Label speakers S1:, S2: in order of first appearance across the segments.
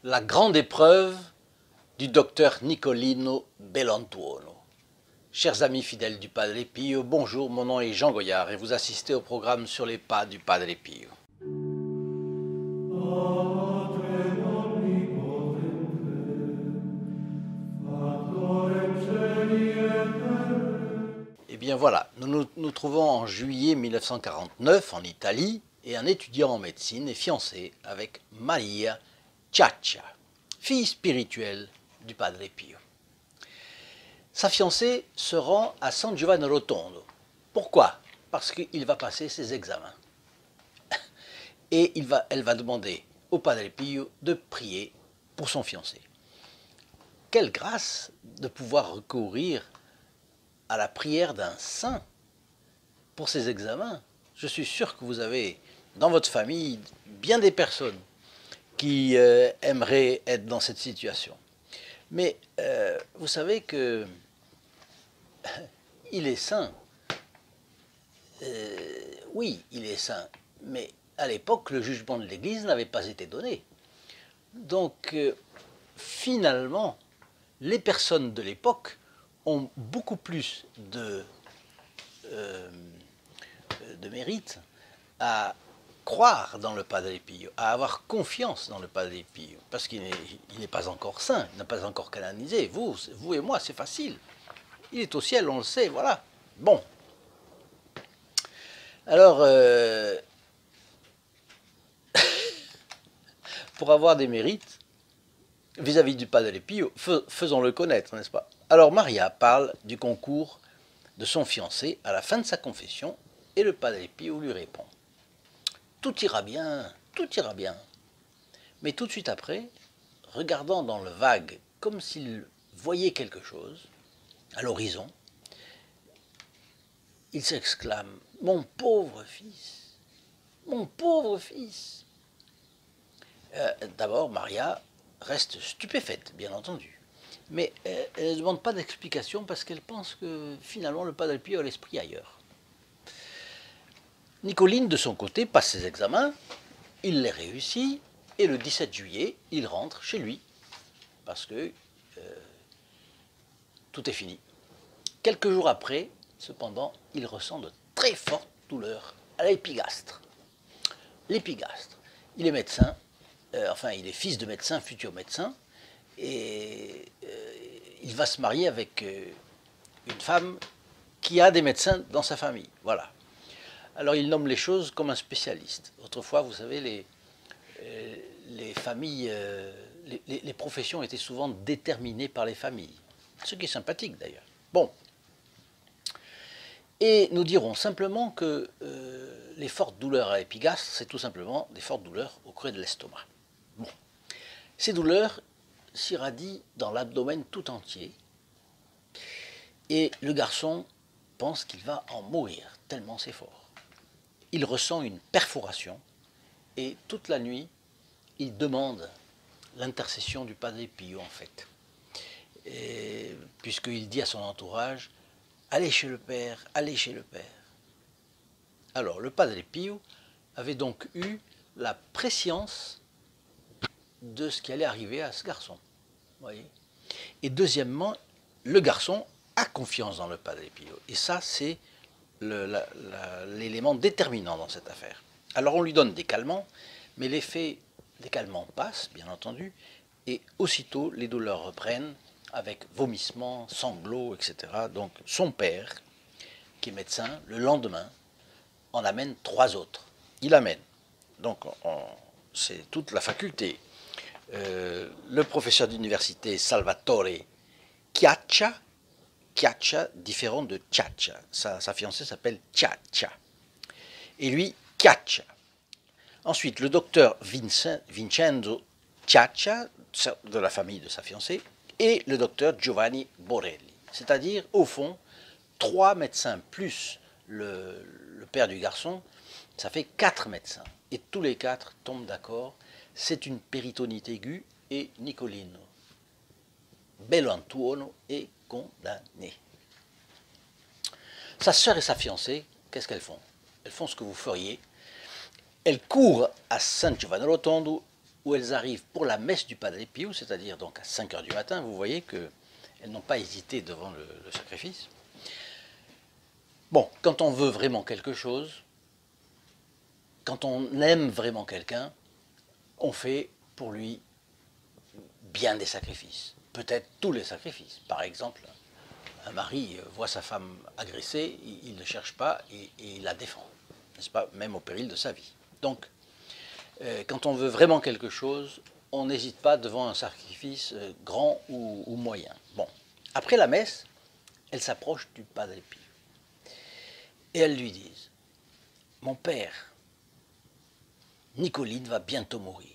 S1: La grande épreuve du docteur Nicolino Bellantuono. Chers amis fidèles du Padre Pio, bonjour, mon nom est Jean Goyard et vous assistez au programme Sur les pas du Padre Pio. Eh bien voilà, nous nous trouvons en juillet 1949 en Italie et un étudiant en médecine est fiancé avec Maria Ciaccia, fille spirituelle du Padre Pio. Sa fiancée se rend à San Giovanni Rotondo. Pourquoi? Parce qu'il va passer ses examens. Et elle va demander au Padre Pio de prier pour son fiancé. Quelle grâce de pouvoir recourir à la prière d'un saint pour ses examens. Je suis sûr que vous avez dans votre famille bien des personnes qui aimeraient être dans cette situation. Mais vous savez que il est saint. Oui, il est saint. Mais à l'époque, le jugement de l'Église n'avait pas été donné. Donc, finalement, les personnes de l'époque ont beaucoup plus de mérite à croire dans le Padre Pio, à avoir confiance dans le Padre Pio, parce qu'il n'est pas encore saint, il n'a pas encore canonisé. Vous et moi, c'est facile. Il est au ciel, on le sait, voilà. Bon. Alors, pour avoir des mérites vis-à-vis du Padre Pio, faisons-le connaître, n'est-ce pas? Alors Maria parle du concours de son fiancé à la fin de sa confession et le Padre Pio lui répond: tout ira bien, tout ira bien. Mais tout de suite après, regardant dans le vague comme s'il voyait quelque chose à l'horizon, il s'exclame: mon pauvre fils, mon pauvre fils. D'abord, Maria reste stupéfaite, bien entendu. Mais elle ne demande pas d'explication parce qu'elle pense que finalement le Padre Pio a l'esprit ailleurs. Nicoline, de son côté, passe ses examens, il les réussit, et le 17 juillet, il rentre chez lui, parce que tout est fini. Quelques jours après, cependant, il ressent de très fortes douleurs à l'épigastre. L'épigastre, il est médecin, enfin il est fils de médecin, futur médecin, et il va se marier avec une femme qui a des médecins dans sa famille. Voilà. Alors il nomme les choses comme un spécialiste. Autrefois, vous savez, les familles, les professions étaient souvent déterminées par les familles. Ce qui est sympathique d'ailleurs. Bon. Et nous dirons simplement que les fortes douleurs à l'épigastre, c'est tout simplement des fortes douleurs au creux de l'estomac. Bon. Ces douleurs s'irradient dans l'abdomen tout entier et le garçon pense qu'il va en mourir, tellement c'est fort. Il ressent une perforation et toute la nuit, il demande l'intercession du Padre Pio en fait. Puisqu'il dit à son entourage: allez chez le Père, allez chez le Père. Alors le Padre Pio avait donc eu la prescience de ce qui allait arriver à ce garçon. Voyez. Et deuxièmement, le garçon a confiance dans le Padre Pio. Et ça, c'est l'élément déterminant dans cette affaire. Alors on lui donne des calmants, mais l'effet des calmants passe, bien entendu, et aussitôt les douleurs reprennent avec vomissements, sanglots, etc. Donc son père, qui est médecin, le lendemain, en amène 3 autres. Il amène. Donc c'est toute la faculté. Le professeur d'université Salvatore Chiaccia, différent de Ciaccia. Sa fiancée s'appelle Ciaccia. Et lui, Chiaccia. Ensuite, le docteur Vincenzo Ciaccia, de la famille de sa fiancée, et le docteur Giovanni Borelli. C'est-à-dire, au fond, 3 médecins plus le père du garçon, ça fait 4 médecins. Et tous les 4 tombent d'accord, c'est une péritonite aiguë et Nicolino Bellantuono est condamné. Sa sœur et sa fiancée, qu'est-ce qu'elles font? Elles font ce que vous feriez. Elles courent à San Giovanni Rotondo où elles arrivent pour la messe du Padre Pio, c'est-à-dire donc à 5 heures du matin, vous voyez qu'elles n'ont pas hésité devant le sacrifice. Bon, quand on veut vraiment quelque chose, quand on aime vraiment quelqu'un, on fait pour lui bien des sacrifices. Peut-être tous les sacrifices. Par exemple, un mari voit sa femme agressée, il ne cherche pas et il la défend, n'est-ce pas, même au péril de sa vie. Donc, quand on veut vraiment quelque chose, on n'hésite pas devant un sacrifice grand ou moyen. Bon, après la messe, elles s'approchent du Padre Pio et elles lui disent « Mon père, Nicoline va bientôt mourir. »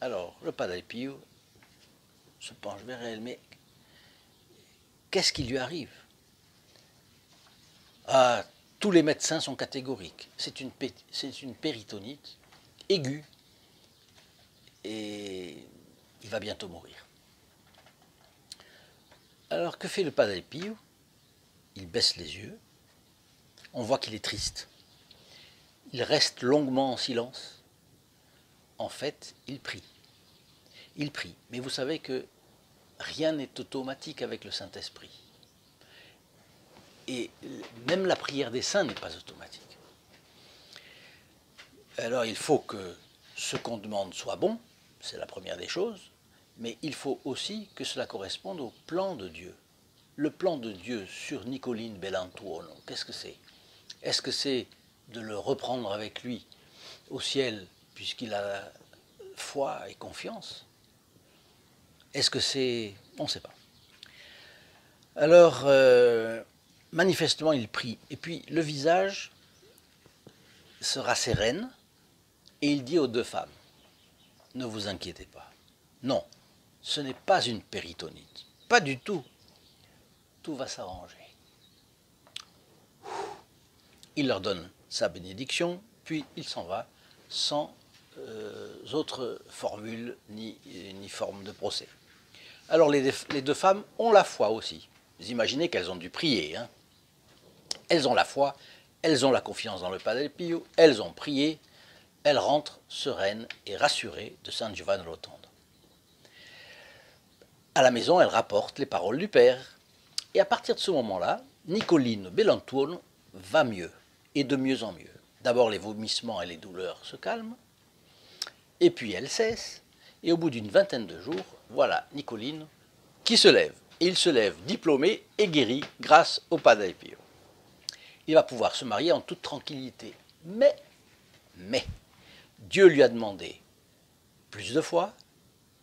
S1: Alors, le Padre Pio se penche vers elle, mais qu'est-ce qui lui arrive? Ah, tous les médecins sont catégoriques. C'est une péritonite aiguë et il va bientôt mourir. Alors, que fait le Padre Pio? Il baisse les yeux. On voit qu'il est triste. Il reste longuement en silence. En fait, il prie. Il prie. Mais vous savez que rien n'est automatique avec le Saint-Esprit. Et même la prière des saints n'est pas automatique. Alors il faut que ce qu'on demande soit bon, c'est la première des choses, mais il faut aussi que cela corresponde au plan de Dieu. Le plan de Dieu sur Nicoline Bellantuono, qu'est-ce que c'est? Est-ce que c'est de le reprendre avec lui au ciel, puisqu'il a foi et confiance? Est-ce que c'est... On ne sait pas. Alors, manifestement, il prie. Et puis, le visage sera sereine, et il dit aux deux femmes, ne vous inquiétez pas. Non, ce n'est pas une péritonite. Pas du tout. Tout va s'arranger. Il leur donne sa bénédiction, puis il s'en va sans autres formules ni forme de procès. Alors les deux femmes ont la foi aussi. Vous imaginez qu'elles ont dû prier. Hein. Elles ont la foi, elles ont la confiance dans le Padre Pio, elles ont prié, elles rentrent sereines et rassurées de San Giovanni Rotondo. À la maison, elles rapportent les paroles du Père. Et à partir de ce moment-là, Nicoline Bellantuono va mieux, et de mieux en mieux. D'abord, les vomissements et les douleurs se calment, et puis elles cessent, et au bout d'une vingtaine de jours, voilà Nicoline qui se lève. Et il se lève diplômé et guéri grâce au Padre Pio. Il va pouvoir se marier en toute tranquillité. Mais, Dieu lui a demandé plus de foi,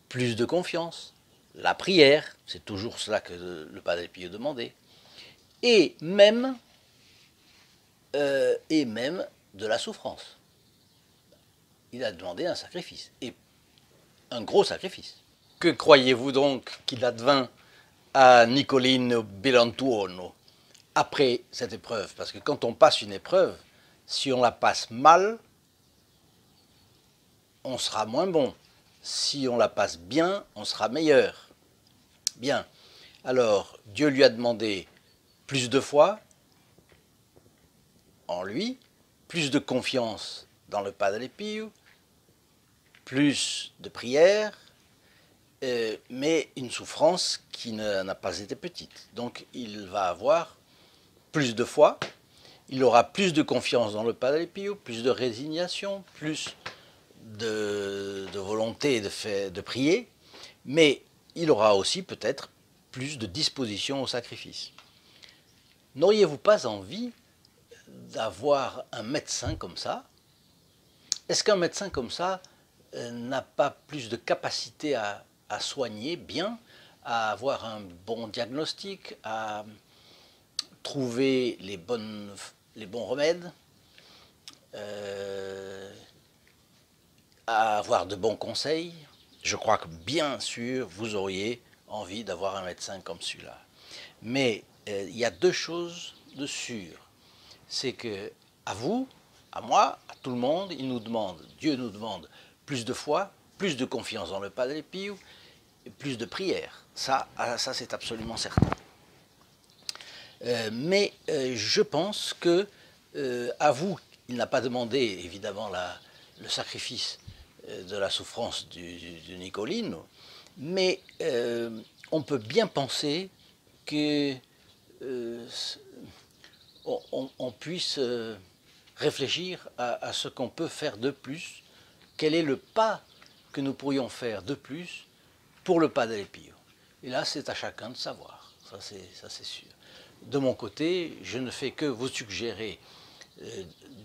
S1: plus de confiance, la prière, c'est toujours cela que le Padre Pio demandait, et même de la souffrance. Il a demandé un sacrifice, et un gros sacrifice. Que croyez-vous donc qu'il advint à Nicoline Bellantuono après cette épreuve? Parce que quand on passe une épreuve, si on la passe mal, on sera moins bon. Si on la passe bien, on sera meilleur. Bien. Alors, Dieu lui a demandé plus de foi en lui, plus de confiance dans le Padre Pio, plus de prière, mais une souffrance qui n'a pas été petite. Donc, il va avoir plus de foi, il aura plus de confiance dans le Padre Pio, plus de résignation, plus de volonté de prier, mais il aura aussi peut-être plus de disposition au sacrifice. N'auriez-vous pas envie d'avoir un médecin comme ça? Est-ce qu'un médecin comme ça n'a pas plus de capacité à soigner bien, à avoir un bon diagnostic, à trouver les bons remèdes, à avoir de bons conseils? Je crois que bien sûr, vous auriez envie d'avoir un médecin comme celui-là. Mais il y a deux choses de sûres. C'est que à vous, à moi, à tout le monde, Dieu nous demande plus de foi, plus de confiance dans le Padre Pio, et plus de prière. Ça c'est absolument certain. Mais je pense que à vous, il n'a pas demandé évidemment le sacrifice de la souffrance du Nicolino, mais on peut bien penser que on puisse réfléchir à ce qu'on peut faire de plus, quel est le pas que nous pourrions faire de plus pour le Padre Pio. Et là, c'est à chacun de savoir, ça c'est sûr. De mon côté, je ne fais que vous suggérer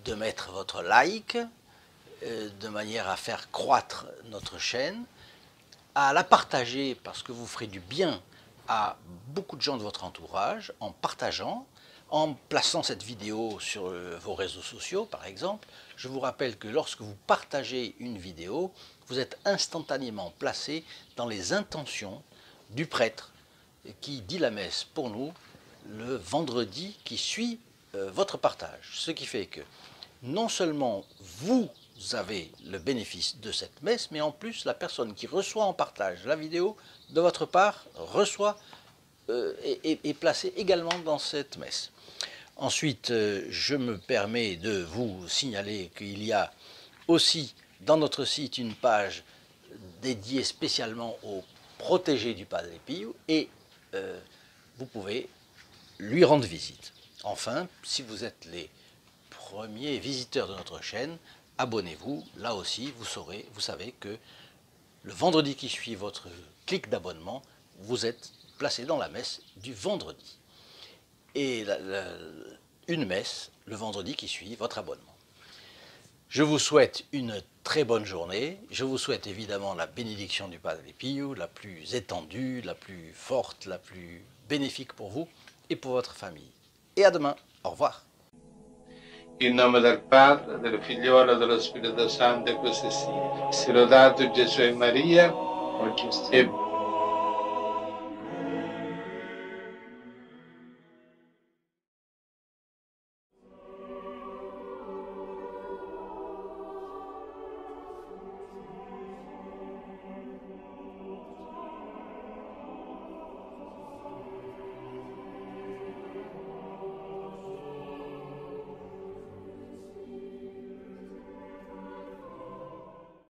S1: de mettre votre like, de manière à faire croître notre chaîne, à la partager parce que vous ferez du bien à beaucoup de gens de votre entourage en partageant, en plaçant cette vidéo sur vos réseaux sociaux par exemple. Je vous rappelle que lorsque vous partagez une vidéo, vous êtes instantanément placé dans les intentions du prêtre qui dit la messe pour nous le vendredi qui suit votre partage. Ce qui fait que non seulement vous avez le bénéfice de cette messe, mais en plus la personne qui reçoit en partage la vidéo de votre part reçoit est placée également dans cette messe. Ensuite, je me permets de vous signaler qu'il y a aussi dans notre site une page dédiée spécialement aux protégés du Padre Pio et vous pouvez lui rendre visite. Enfin, si vous êtes les premiers visiteurs de notre chaîne, abonnez-vous. Là aussi, vous savez que le vendredi qui suit votre clic d'abonnement, vous êtes placé dans la messe du vendredi. Et une messe le vendredi qui suit votre abonnement. Je vous souhaite une très bonne journée. Je vous souhaite évidemment la bénédiction du Padre Pio, la plus étendue, la plus forte, la plus bénéfique pour vous et pour votre famille. Et à demain. Au revoir.
S2: In nome del Padre, del Figliolo e dello Spirito Santo, e così sia. Sia lodato Gesù e Maria, e